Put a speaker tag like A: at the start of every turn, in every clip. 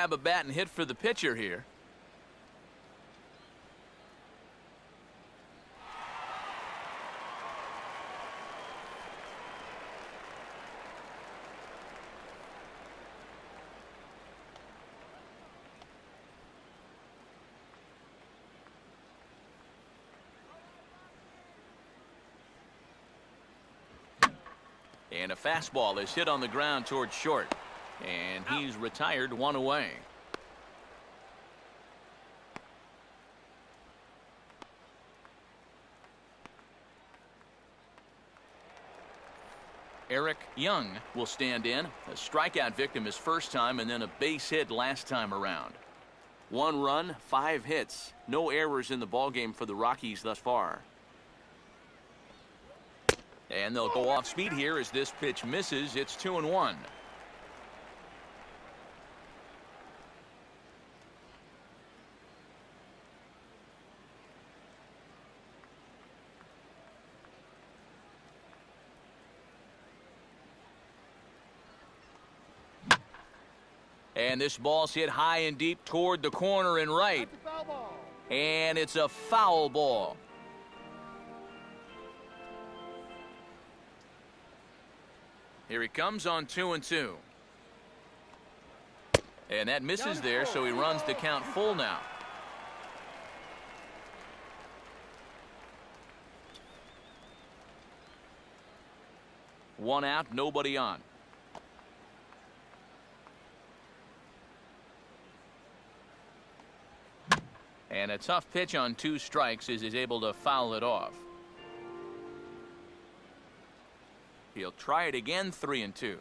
A: grab a bat and hit for the pitcher here. And a fastball is hit on the ground towards short. And he's retired, one away. Eric Young will stand in. A strikeout victim his first time and then a base hit last time around. 1 run, 5 hits. No errors in the ballgame for the Rockies thus far. And they'll go off speed here as this pitch misses. It's 2-1. And this ball's hit high and deep toward the corner and right. And it's a foul ball. Here he comes on 2-2. And that misses there, so he runs the count full now. One out, nobody on. And a tough pitch on 2 strikes as he's able to foul it off. He'll try it again, 3-2.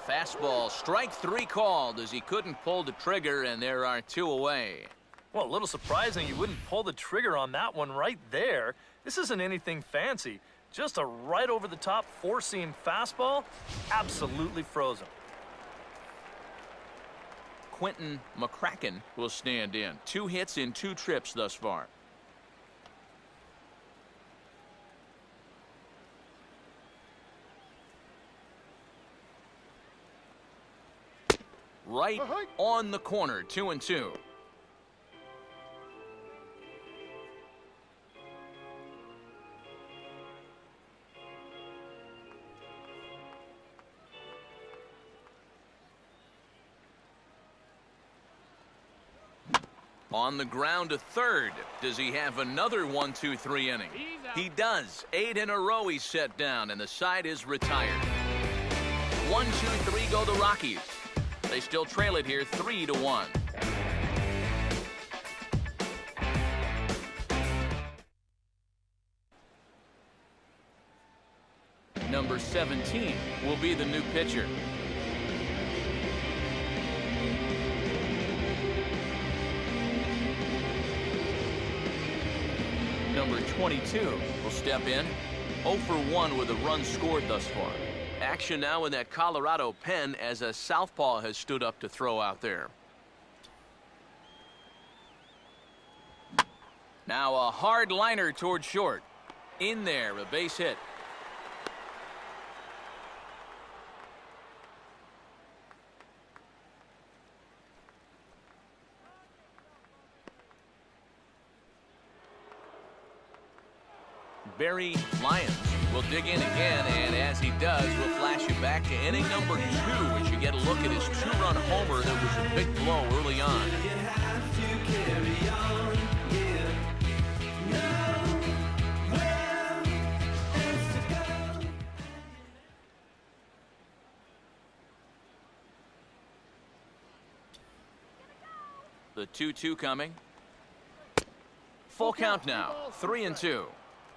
A: Fastball, strike 3 called as he couldn't pull the trigger, and there are 2 away.
B: Well, a little surprising you wouldn't pull the trigger on that one right there. This isn't anything fancy. Just a right over the top 4-seam fastball. Absolutely frozen.
A: Quentin McCracken will stand in. 2 hits in 2 trips thus far. Right on the corner, 2-2. On the ground to third. Does he have another 1-2-3 inning? He does. 8 in a row he's set down, and the side is retired. 1-2-3 go the Rockies. They still trail it here 3-1. Number 17 will be the new pitcher. Number 22 will step in. 0 for 1 with a run scored thus far. Action now in that Colorado pen as a southpaw has stood up to throw out there. Now a hard liner toward short. In there, a base hit. Barry Lyons will dig in again, and as he does, we'll flash you back to inning number 2 as you get a look at his 2-run homer that was a big blow early on. The 2-2 coming. Full count now, 3-2.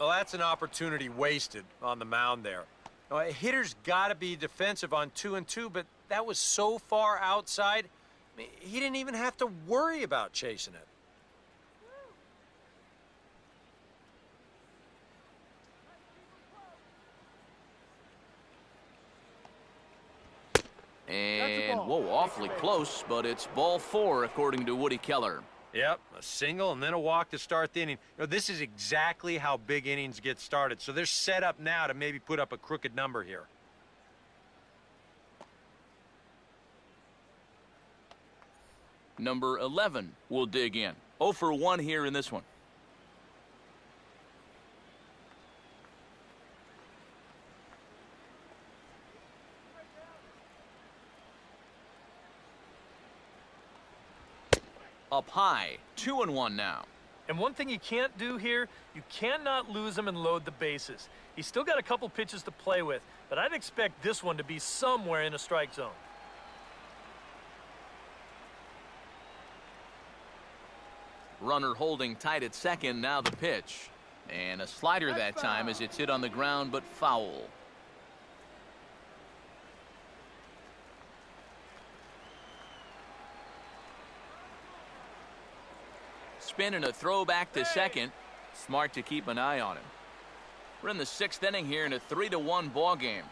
C: Well, that's an opportunity wasted on the mound there. Now, a hitter's got to be defensive on 2-2, but that was so far outside, I mean, he didn't even have to worry about chasing it.
A: And, whoa, awfully close, but it's ball 4 according to Woody Keller.
C: Yep, a single and then a walk to start the inning. You know, this is exactly how big innings get started, so they're set up now to maybe put up a crooked number here.
A: Number 11 will dig in. 0 for 1 here in this one. Up high, 2-1 now.
B: And one thing you can't do here, you cannot lose him and load the bases. He's still got a couple pitches to play with, but I'd expect this one to be somewhere in a strike zone.
A: Runner holding tight at second, now the pitch. And a slider that time as it's hit on the ground, but foul. Spin and a throw back to second. Smart to keep an eye on him. We're in the 6th inning here in a 3-1 ball game.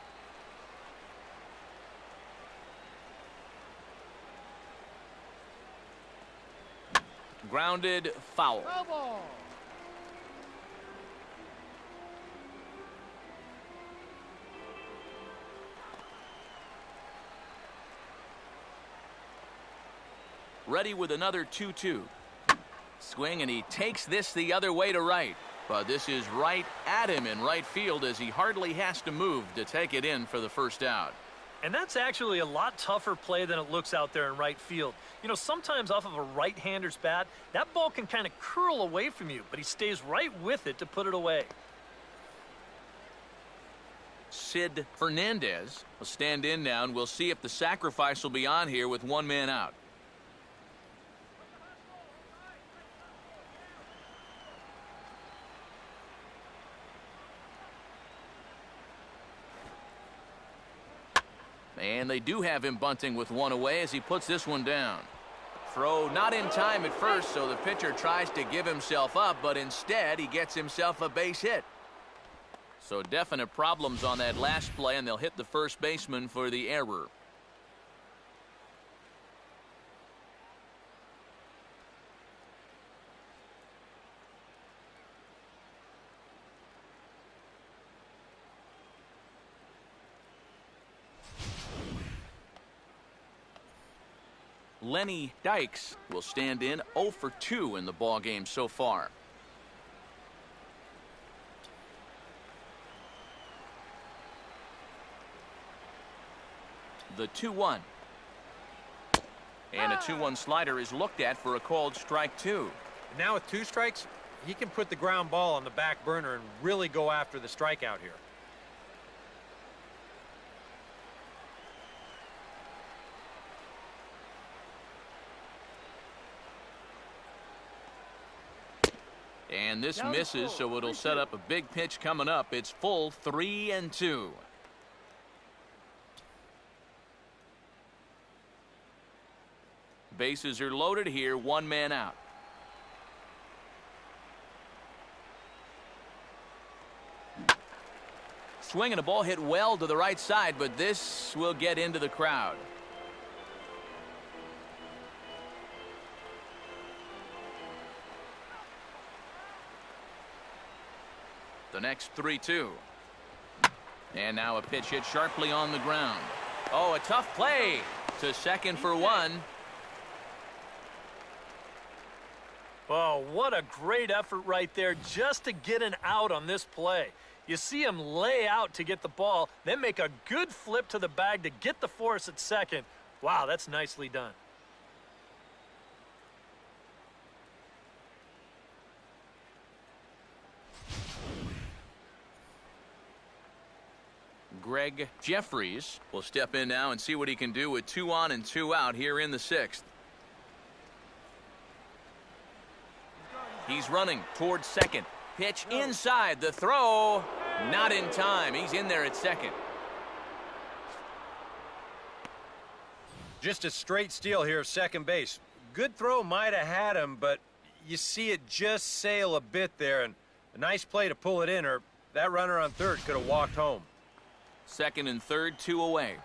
A: Grounded, foul. Ready with another 2-2. Swing, and he takes this the other way to right. But this is right at him in right field as he hardly has to move to take it in for the first out.
B: And that's actually a lot tougher play than it looks out there in right field. You know, sometimes off of a right-hander's bat, that ball can kind of curl away from you, but he stays right with it to put it away.
A: Sid Fernandez will stand in now, and we'll see if the sacrifice will be on here with 1 man out. And they do have him bunting with 1 away as he puts this one down. Throw not in time at first, so the pitcher tries to give himself up, but instead he gets himself a base hit. So definite problems on that last play, and they'll hit the first baseman for the error. Lenny Dykes will stand in 0 for 2 in the ball game so far. The 2-1. And a 2-1 slider is looked at for a called strike 2.
C: Now with 2 strikes, he can put the ground ball on the back burner and really go after the strikeout here.
A: And this misses, so it'll set up a big pitch coming up. It's full 3-2. Bases are loaded here, 1 man out. Swinging a ball hit well to the right side, but this will get into the crowd. The next 3-2. And now a pitch hit sharply on the ground. Oh, a tough play to second for 1.
B: Oh, what a great effort right there just to get an out on this play. You see him lay out to get the ball, then make a good flip to the bag to get the force at second. Wow, that's nicely done.
A: Greg Jeffries will step in now and see what he can do with 2 on and 2 out here in the 6th. He's running towards second. Pitch inside. The throw not in time. He's in there at second.
C: Just a straight steal here of second base. Good throw might have had him, but you see it just sail a bit there, and a nice play to pull it in, or that runner on third could have walked home.
A: Second and third, 2 away.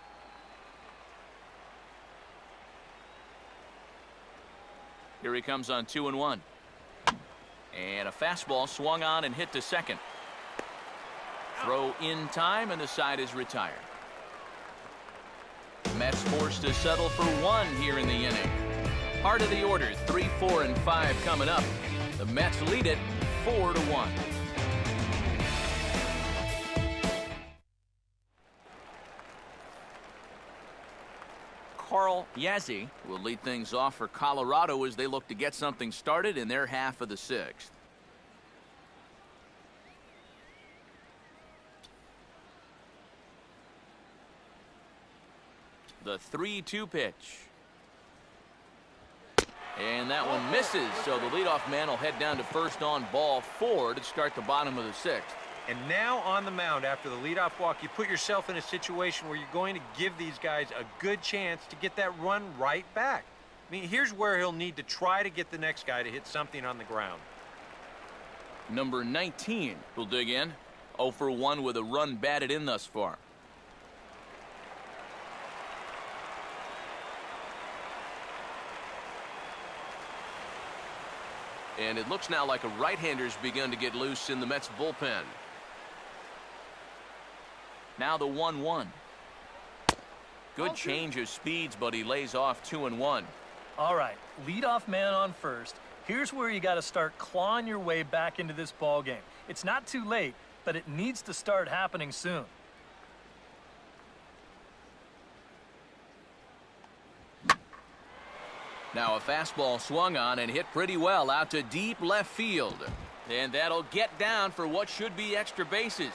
A: Here he comes on 2-1. And a fastball swung on and hit to second. Throw in time, and the side is retired. Mets forced to settle for 1 here in the inning. Heart of the order, 3, 4, and 5 coming up. The Mets lead it 4-1. Carl Yazzie will lead things off for Colorado as they look to get something started in their half of the sixth. The 3-2 pitch. And that one misses, so the leadoff man will head down to first on ball 4 to start the bottom of the sixth.
C: And now on the mound after the leadoff walk, you put yourself in a situation where you're going to give these guys a good chance to get that run right back. I mean, here's where he'll need to try to get the next guy to hit something on the ground.
A: Number 19 will dig in. 0 for 1 with a run batted in thus far. And it looks now like a right-hander's begun to get loose in the Mets bullpen. Now the 1-1. Good change of speeds, but he lays off 2-1.
B: All right, leadoff man on first. Here's where you got to start clawing your way back into this ball game. It's not too late, but it needs to start happening soon.
A: Now a fastball swung on and hit pretty well out to deep left field. And that'll get down for what should be extra bases.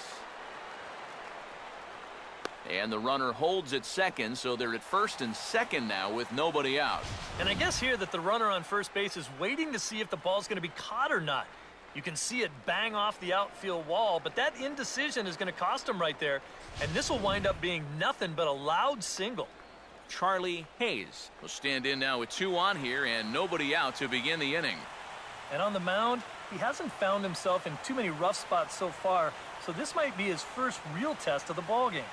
A: And the runner holds at second, so they're at first and second now with nobody out.
B: And I guess here that the runner on first base is waiting to see if the ball's going to be caught or not. You can see it bang off the outfield wall, but that indecision is going to cost him right there. And this will wind up being nothing but a loud single.
A: Charlie Hayes will stand in now with 2 on here and nobody out to begin the inning.
B: And on the mound, he hasn't found himself in too many rough spots so far, so this might be his first real test of the ball game.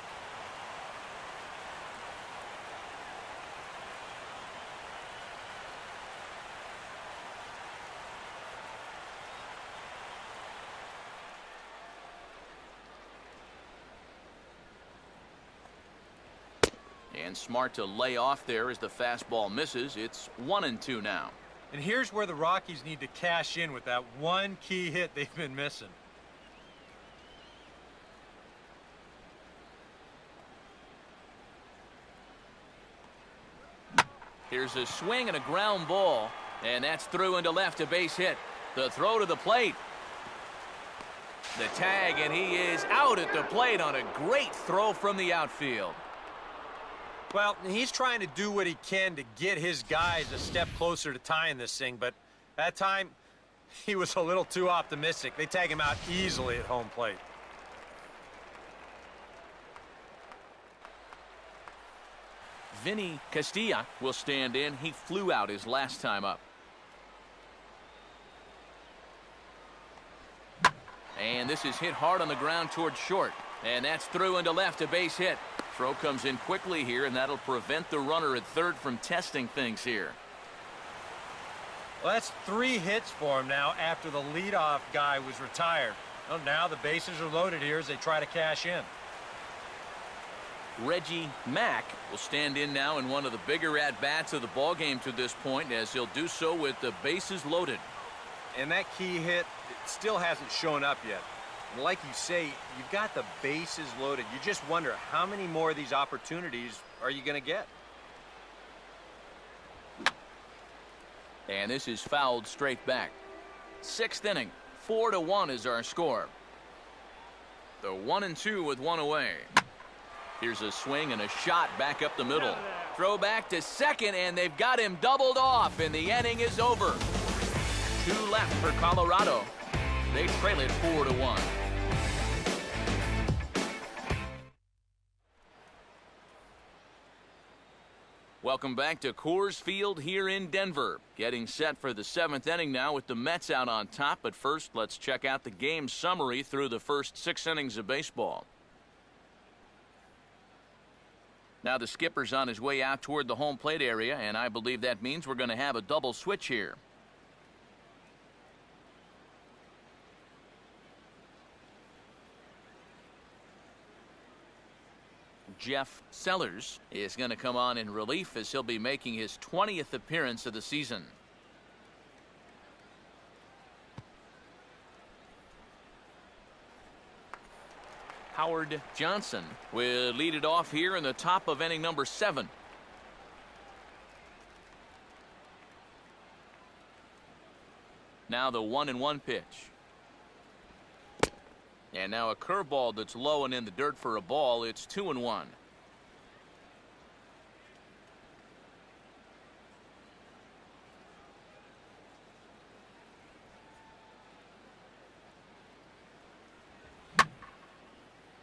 A: And smart to lay off there as the fastball misses. It's 1-2 now.
C: And here's where the Rockies need to cash in with that one key hit they've been missing.
A: Here's a swing and a ground ball, and that's through into left, a base hit. The throw to the plate. The tag, and he is out at the plate on a great throw from the outfield.
C: Well, he's trying to do what he can to get his guys a step closer to tying this thing, but that time he was a little too optimistic. They tag him out easily at home plate.
A: Vinny Castilla will stand in. He flew out his last time up. And this is hit hard on the ground towards short. And that's through into left, a base hit. Throw comes in quickly here, and that'll prevent the runner at third from testing things here.
C: Well, that's 3 hits for him now after the leadoff guy was retired. Well, now the bases are loaded here as they try to cash in.
A: Reggie Mack will stand in now in one of the bigger at-bats of the ballgame to this point, as he'll do so with the bases loaded.
C: And that key hit still hasn't shown up yet. Like you say, you've got the bases loaded. You just wonder how many more of these opportunities are you going to get?
A: And this is fouled straight back. 6th inning, 4-1 is our score. The 1-2 with 1 away. Here's a swing and a shot back up the middle. Throw back to second, and they've got him doubled off, and the inning is over. 2 left for Colorado. They trail it 4-1. Welcome back to Coors Field here in Denver. Getting set for the 7th inning now with the Mets out on top. But first, let's check out the game summary through the first 6 innings of baseball. Now the skipper's on his way out toward the home plate area, and I believe that means we're going to have a double switch here. Jeff Sellers is going to come on in relief as he'll be making his 20th appearance of the season. Howard Johnson will lead it off here in the top of inning number 7. Now the 1-1 pitch. And now a curveball that's low and in the dirt for a ball. It's 2-1.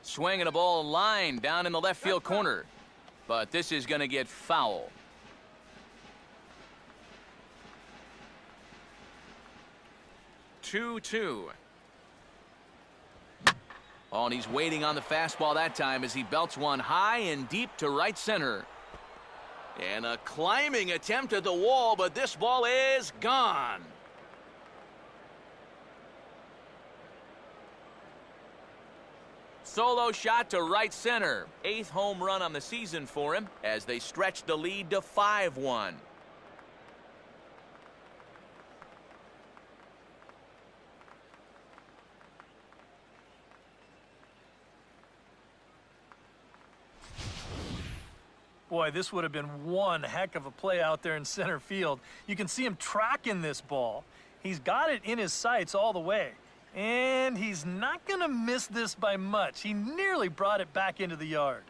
A: Swinging a ball line down in the left field corner. But this is going to get foul. Two. Oh, and he's waiting on the fastball that time as he belts one high and deep to right center. And a climbing attempt at the wall, but this ball is gone. Solo shot to right center. 8th home run on the season for him as they stretch the lead to 5-1.
B: Boy, this would have been one heck of a play out there in center field. You can see him tracking this ball. He's got it in his sights all the way. And he's not going to miss this by much. He nearly brought it back into the yard.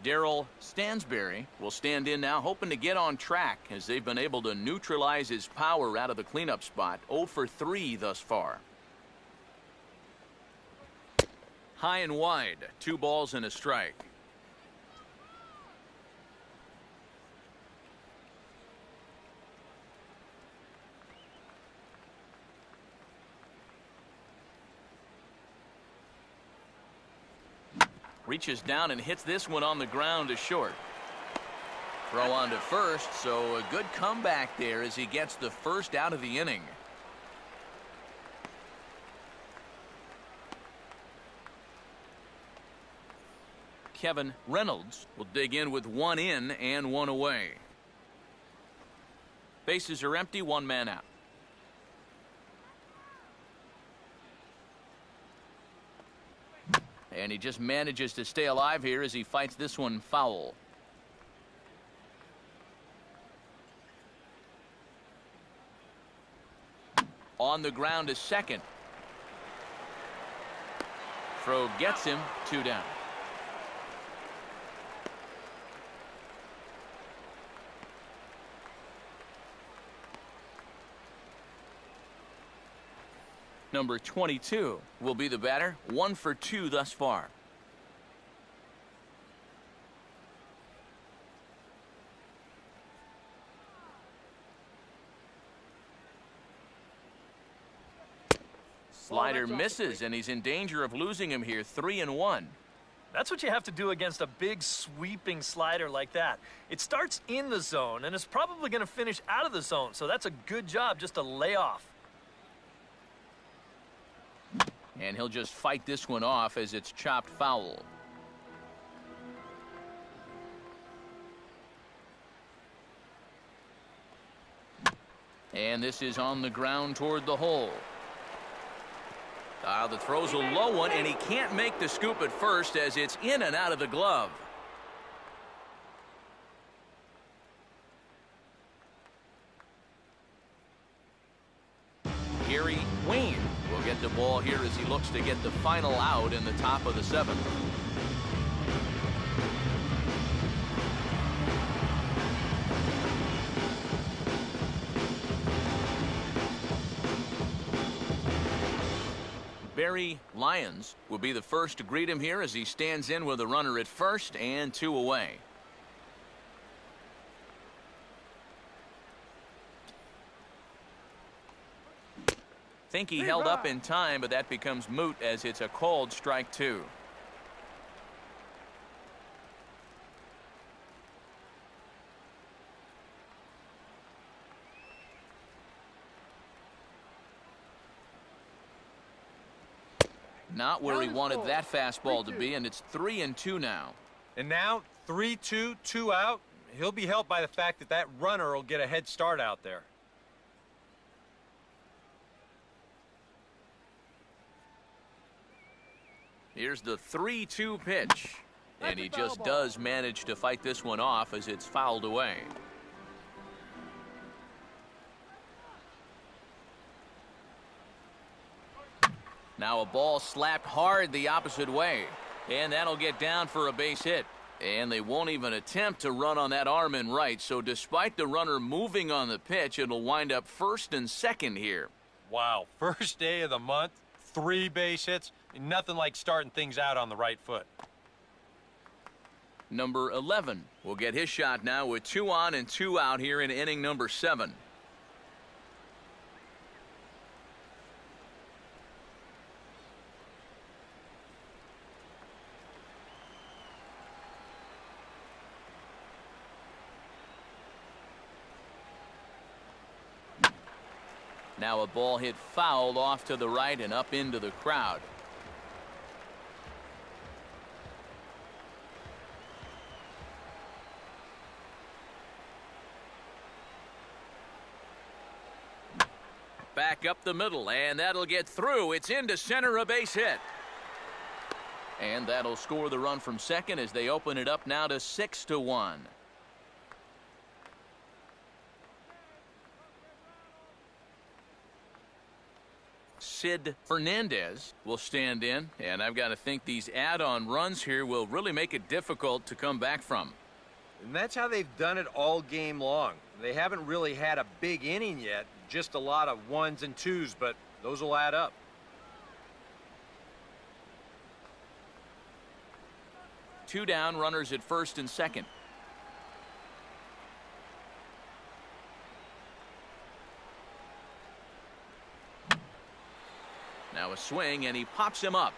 A: Darryl Stansberry will stand in now, hoping to get on track as they've been able to neutralize his power out of the cleanup spot. 0 for 3 thus far. High and wide, 2 balls and a strike. Reaches down and hits this one on the ground to short. Throw on to first, so a good comeback there as he gets the first out of the inning. Kevin Reynolds will dig in with 1 in and 1 away. Bases are empty, 1 man out. And he just manages to stay alive here as he fights this one foul. On the ground to second. Throw gets him, 2 down. Number 22 will be the batter. 1 for 2 thus far. Slider misses, and he's in danger of losing him here. 3-1.
B: That's what you have to do against a big sweeping slider like that. It starts in the zone, and it's probably going to finish out of the zone, so that's a good job just to lay off.
A: And he'll just fight this one off as it's chopped foul. And this is on the ground toward the hole. The throw's a low one, and he can't make the scoop at first as it's in and out of the glove. Gary Wayne will get the ball here as he looks to get the final out in the top of the 7th. Barry Lyons will be the first to greet him here as he stands in with a runner at first and 2 away. Think he held up in time, but that becomes moot as it's a called strike 2. Not where he wanted that fastball to be, and it's 3-2 now.
C: And now 3-2, 2 out. He'll be helped by the fact that that runner will get a head start out there.
A: Here's the 3-2 pitch. And he just does manage to fight this one off as it's fouled away. Now a ball slapped hard the opposite way. And that'll get down for a base hit. And they won't even attempt to run on that arm in right. So despite the runner moving on the pitch, it'll wind up first and second here.
C: Wow, first day of the month, 3 base hits. Nothing like starting things out on the right foot.
A: Number 11 will get his shot now with 2 on and 2 out here in inning number 7. Now a ball hit foul off to the right and up into the crowd. Back up the middle, and that'll get through. It's into center, a base hit. And that'll score the run from second as they open it up now to 6-1. Sid Fernandez will stand in, and I've got to think these add-on runs here will really make it difficult to come back from.
C: And that's how they've done it all game long. They haven't really had a big inning yet, just a lot of 1s and 2s, but those will add up.
A: Two down, runners at first and second. Now a swing, and he pops him up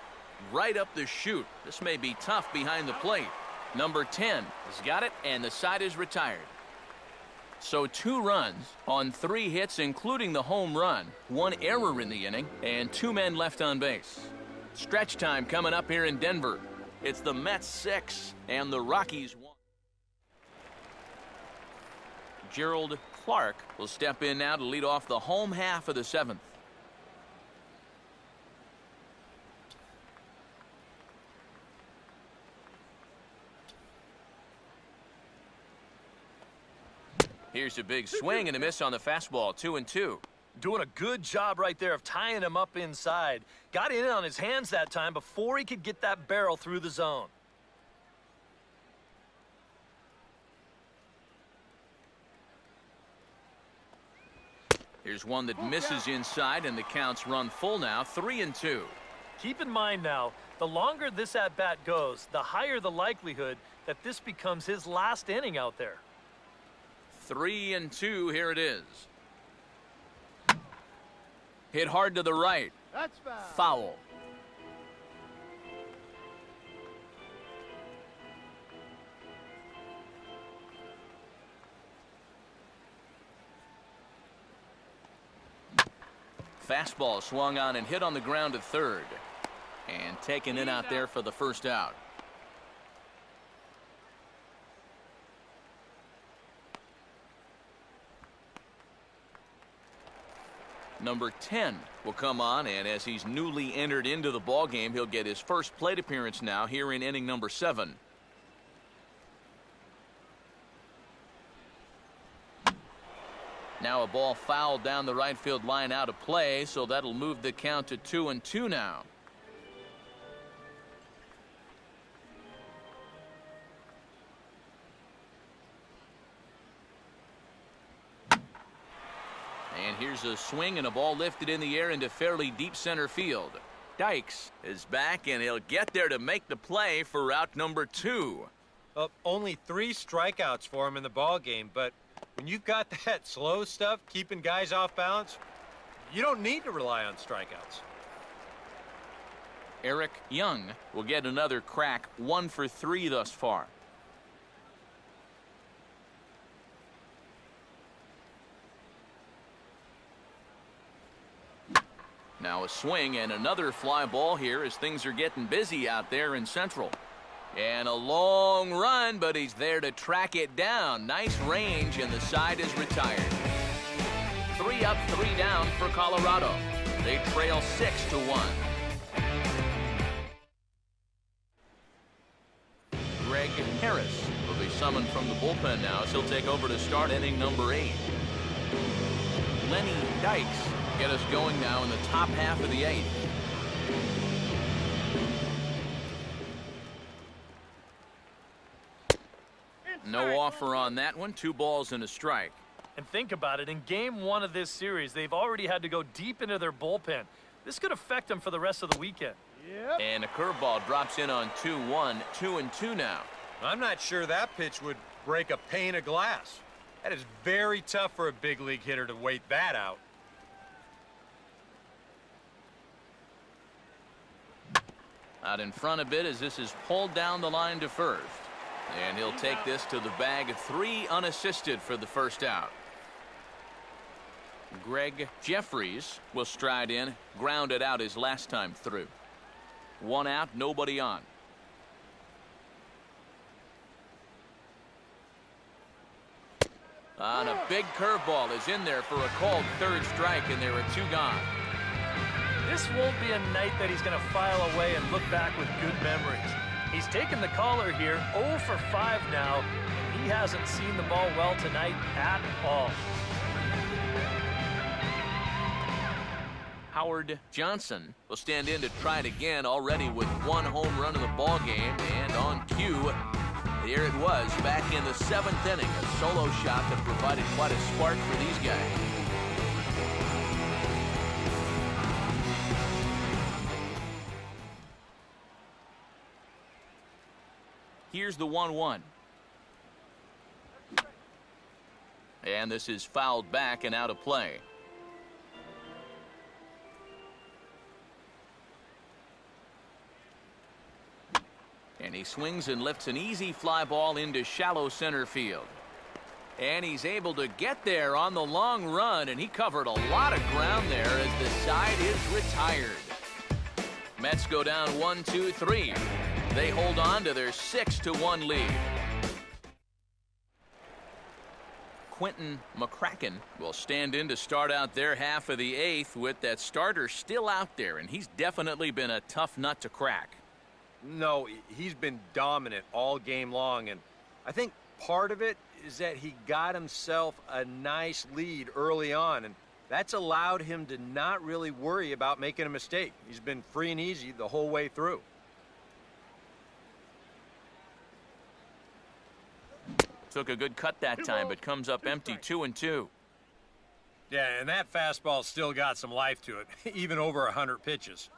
A: right up the chute. This may be tough behind the plate. Number 10 has got it, and the side is retired. So 2 runs on 3 hits, including the home run, 1 error in the inning, and 2 men left on base. Stretch time coming up here in Denver. It's the Mets 6 and the Rockies 1. Gerald Clark will step in now to lead off the home half of the 7th. Here's a big swing and a miss on the fastball, 2-2.
B: Doing a good job right there of tying him up inside. Got in on his hands that time before he could get that barrel through the zone.
A: Here's one that misses inside, and the count's run full now, 3-2.
B: Keep in mind now, the longer this at-bat goes, the higher the likelihood that this becomes his last inning out there.
A: 3-2, here it is. Hit hard to the right.
D: That's
A: Foul. Fastball swung on and hit on the ground at third. And taken in out there for the first out. Number 10 will come on, and as he's newly entered into the ballgame, he'll get his first plate appearance now here in inning number 7. Now a ball fouled down the right field line out of play, so that'll move the count to 2-2 now. And here's a swing and a ball lifted in the air into fairly deep center field. Dykes is back, and he'll get there to make the play for out number 2.
C: Only 3 strikeouts for him in the ball game, but when you've got that slow stuff, keeping guys off balance, you don't need to rely on strikeouts.
A: Eric Young will get another crack, 1 for 3 thus far. Now a swing and another fly ball here as things are getting busy out there in Central. And a long run, but he's there to track it down. Nice range, and the side is retired. 3 up, 3 down for Colorado. They trail 6-1. Greg Harris will be summoned from the bullpen now as he'll take over to start inning number 8. Lenny Dykes get us going now in the top half of the 8th. No offer on that one. 2 balls and a strike.
B: And think about it, in game 1 of this series, they've already had to go deep into their bullpen. This could affect them for the rest of the weekend.
D: Yep.
A: And a curveball drops in on 2-1, 2-2 now.
C: I'm not sure that pitch would break a pane of glass. That is very tough for a big league hitter to wait that out.
A: Out in front a bit as this is pulled down the line to first. And he'll take this to the bag. 3 unassisted for the first out. Greg Jeffries will stride in, grounded out his last time through. 1 out, nobody on. And a big curveball is in there for a called 3rd strike, and there are 2 gone.
B: This won't be a night that he's going to file away and look back with good memories. He's taken the caller here, 0 for 5 now, and he hasn't seen the ball well tonight at all.
A: Howard Johnson will stand in to try it again, already with 1 home run in the ball game, and on cue, here it was back in the 7th inning, a solo shot that provided quite a spark for these guys. Here's the 1-1. And this is fouled back and out of play. And he swings and lifts an easy fly ball into shallow center field. And he's able to get there on the long run, and he covered a lot of ground there as the side is retired. Mets go down 1-2-3. They hold on to their 6-1 lead. Quentin McCracken will stand in to start out their half of the 8th with that starter still out there, and he's definitely been a tough nut to crack.
C: No, he's been dominant all game long, and I think part of it is that he got himself a nice lead early on, and that's allowed him to not really worry about making a mistake. He's been free and easy the whole way through.
A: Took a good cut that time, but comes up empty. 2-2.
C: Yeah, and that fastball still got some life to it, even over 100 pitches.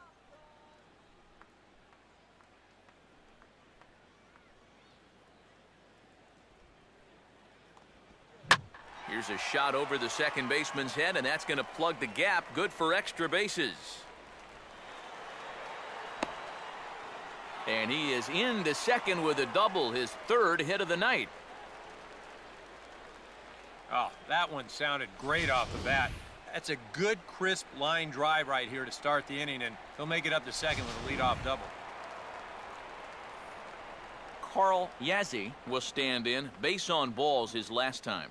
A: Here's a shot over the second baseman's head, and that's going to plug the gap. Good for extra bases. And he is into second with a double, his 3rd hit of the night.
C: Oh, that one sounded great off the bat. That's a good, crisp line drive right here to start the inning, and he'll make it up to second with a leadoff double.
A: Carl Yazzie will stand in. Base on balls his last time.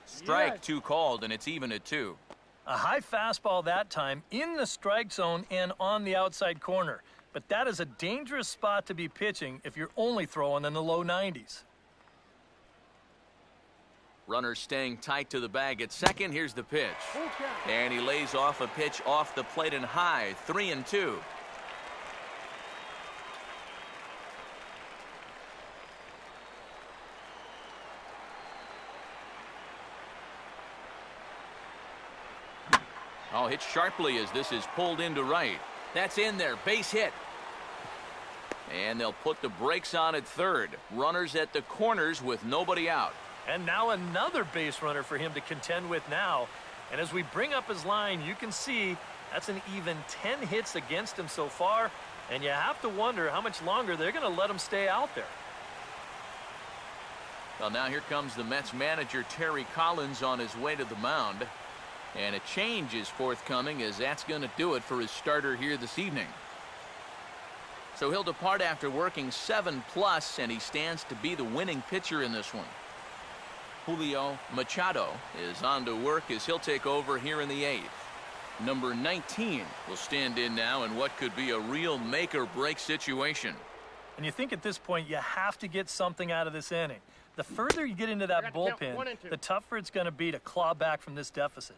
A: Strike,
D: Yes.
A: 2 called, and it's even at 2.
B: A high fastball that time in the strike zone and on the outside corner. But that is a dangerous spot to be pitching if you're only throwing in the low 90s.
A: Runner staying tight to the bag at second. Here's the pitch. And he lays off a pitch off the plate and high. 3-2. Oh, hit sharply as this is pulled into right. That's in there. Base hit. And they'll put the brakes on at third. Runners at the corners with nobody out.
B: And now another base runner for him to contend with now. And as we bring up his line, you can see that's an even 10 hits against him so far. And you have to wonder how much longer they're going to let him stay out there.
A: Well, now here comes the Mets manager, Terry Collins, on his way to the mound. And a change is forthcoming, as that's going to do it for his starter here this evening. So he'll depart after working 7+, and he stands to be the winning pitcher in this one. Julio Machado is on to work as he'll take over here in the 8th. Number 19 will stand in now in what could be a real make-or-break situation.
B: And you think at this point you have to get something out of this inning. The further you get into that bullpen, the tougher it's going to be to claw back from this deficit.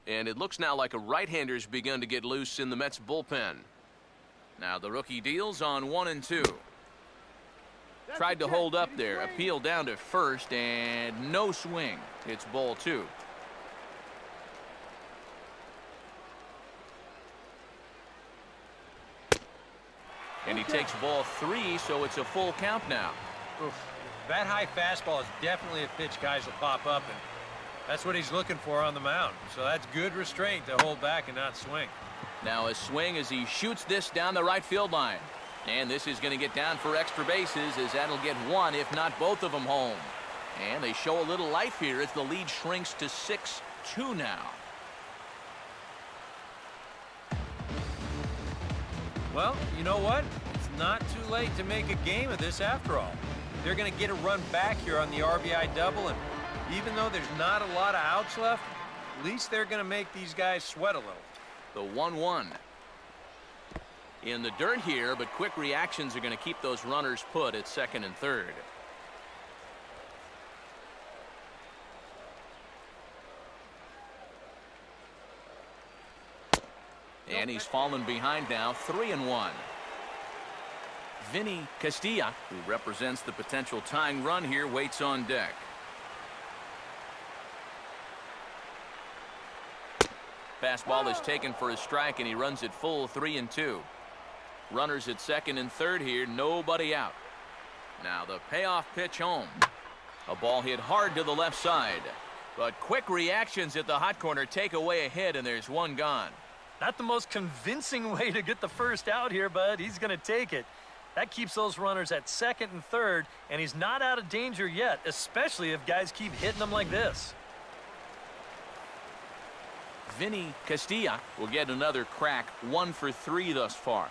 A: And it looks now like a right-hander's begun to get loose in the Mets bullpen. Now the rookie deals on 1-2. Tried to hold up there, appeal down to first, and no swing. It's ball 2. And he takes ball 3, so it's a full count now.
C: Oof. That high fastball is definitely a pitch guys will pop up, and that's what he's looking for on the mound. So that's good restraint to hold back and not swing.
A: Now a swing as he shoots this down the right field line. And this is going to get down for extra bases, as that'll get one, if not both of them, home. And they show a little life here as the lead shrinks to 6-2 now.
C: Well, you know what? It's not too late to make a game of this after all. They're going to get a run back here on the RBI double, and even though there's not a lot of outs left, at least they're going to make these guys sweat a little.
A: The 1-1. In the dirt here, but quick reactions are going to keep those runners put at second and third. And he's fallen behind now, 3-1. Vinny Castilla, who represents the potential tying run here, waits on deck. Fastball is taken for a strike, and he runs it full, 3-2. Runners at second and third here, nobody out. Now the payoff pitch home. A ball hit hard to the left side. But quick reactions at the hot corner take away a hit, and there's one gone.
B: Not the most convincing way to get the first out here, but he's going to take it. That keeps those runners at second and third, and he's not out of danger yet, especially if guys keep hitting him like this.
A: Vinny Castilla will get another crack, 1 for 3 thus far.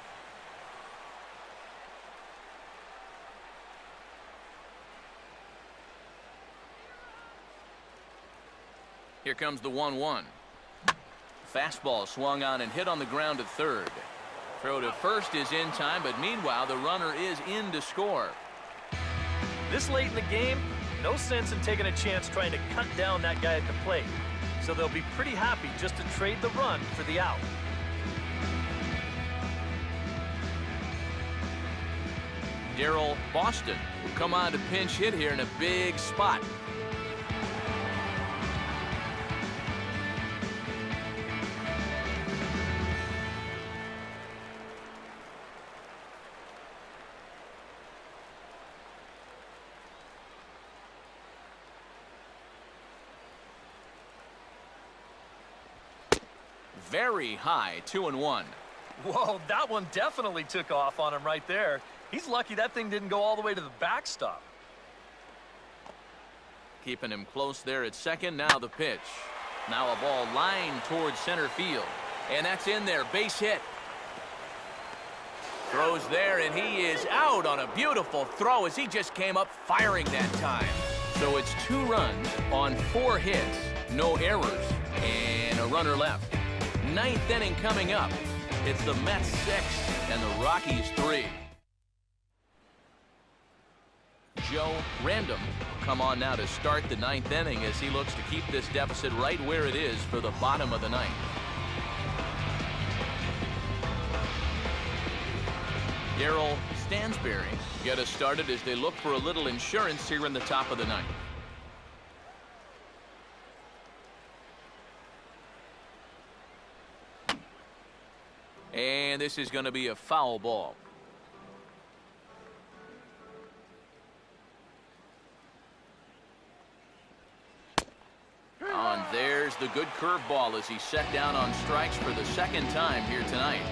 A: Here comes the 1-1. Fastball swung on and hit on the ground at third. Throw to first is in time, but meanwhile the runner is in to score.
B: This late in the game, no sense in taking a chance trying to cut down that guy at the plate. So they'll be pretty happy just to trade the run for the out.
A: Darryl Boston will come on to pinch hit here in a big spot. Very high, 2-1.
B: Whoa, that one definitely took off on him right there. He's lucky that thing didn't go all the way to the backstop.
A: Keeping him close there at second. Now the pitch. Now a ball lined towards center field. And that's in there. Base hit. Throws there, and he is out on a beautiful throw as he just came up firing that time. So it's 2 runs on 4 hits. No errors. And a runner left. 9th inning coming up. It's the Mets 6 and the Rockies 3. Joe Random will come on now to start the 9th inning as he looks to keep this deficit right where it is for the bottom of the 9th. Darryl Stansberry get us started as they look for a little insurance here in the top of the 9th. And this is going to be a foul ball. And there's the good curveball as he's set down on strikes for the 2nd time here tonight.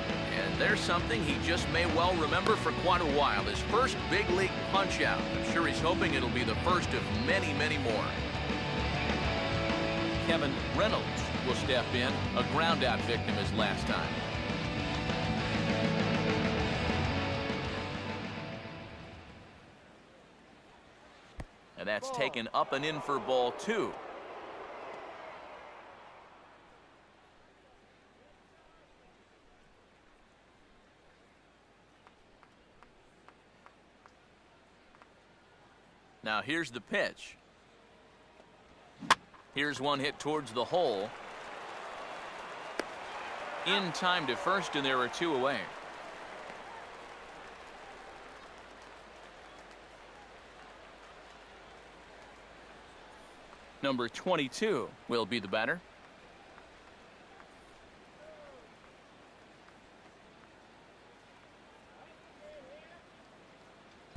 A: And There's something he just may well remember for quite a while. His first big league punch-out. I'm sure he's hoping it'll be the first of many, many more. Kevin Reynolds will step in. A ground-out victim his last time. And that's taken up and in for ball 2. Now here's the pitch. Here's one hit towards the hole. In time to first, and there are 2 away. Number 22 will be the batter.